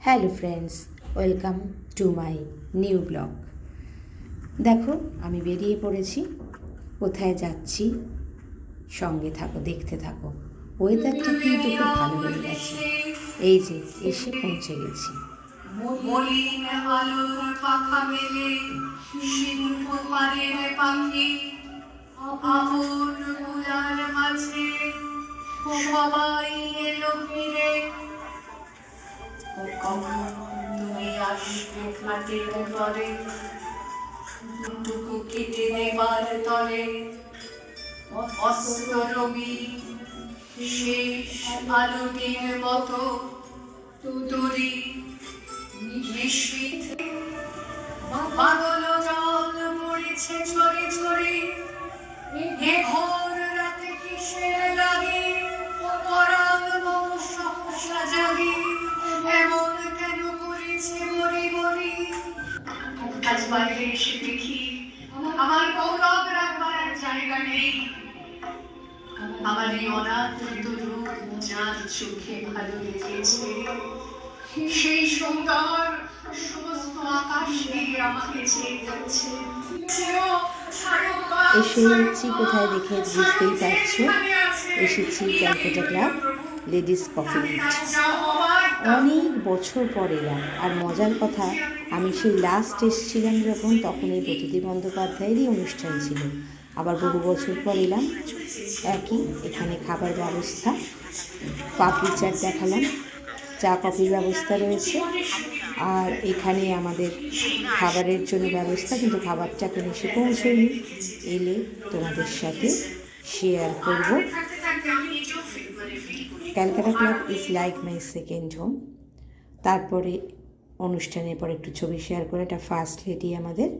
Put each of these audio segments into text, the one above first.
Hello friends, welcome to my new blog. দেখো, আমি বেরিয়ে পড়েছি। কোথায় যাচ্ছি সঙ্গে থাকো, দেখতে থাকো। ওয়েদারটা কিন্তু খুব ভালো হয়ে গেছে। এই যে এসে পৌঁছে গেছি। মলিন আলোর পাখা মেলে সিংহ পারের পাখি আপন গুলার মাঝে সবাই এলো ফিরে। কখন তুমি আসবে খাটের ঘরে টুকু কেটে নেবার তরে অস্ত রবি শেষ আলোটির মতো তুরি নিশ্চিত পাগল জল পড়েছে ঝরে ঝরে। এ ঘোর রাতে কিসের লাগে পরাণ মন সহসা জাগে এমন কেন করেছে মরি মরি। আজ বাইরে এসে দেখি আমার গৌরব রাখবার আর জায়গা নেই। আমার এই অনাদৃত রূপ যার চোখে ভালো লেগেছে সেই সুন্দর সমস্ত আকাশ দিয়ে আমাকে চেয়ে যাচ্ছে। এসেছি কোথায় দেখে বুঝতেই পারছো, এসেছি Calcutta club ladies coffee meet. অনেক বছর পর এলাম। আর মজার কথা, আমি সেই লাস্ট এসেছিলাম যখন, তখন এই প্রতিদি বন্দ্যোপাধ্যায়েরই অনুষ্ঠান ছিল। আবার বহু বছর পর এলাম। একই এখানে খাবার ব্যবস্থা, পাপড়ি চাট দেখালাম, চা কফির ব্যবস্থা রয়েছে। আর এখানে আমাদের খাবারের জন্য ব্যবস্থা, কিন্তু খাবারটা এখন এসে পৌঁছয়নি। এলে তোমাদের সাথে শেয়ার করব। Calcutta club is like my second home. তারপরে অনুষ্ঠানের পর একটু ছবি শেয়ার করে, এটা ফার্স্ট লেডি আমাদের।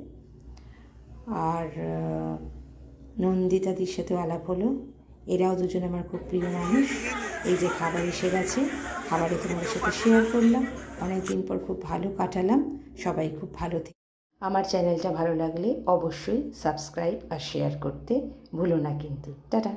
আর নন্দিতাদির সাথেও আলাপ হলো। এরাও দুজন আমার খুব প্রিয় মানুষ। এই যে খাবার এসে গেছে, খাবারে তোমাদের সাথে শেয়ার করলাম। অনেকদিন পর খুব ভালো কাটালাম। সবাই খুব ভালো থেকে। আমার চ্যানেলটা ভালো লাগলে অবশ্যই সাবস্ক্রাইব আর শেয়ার করতে ভুলো না কিন্তু। টাটা।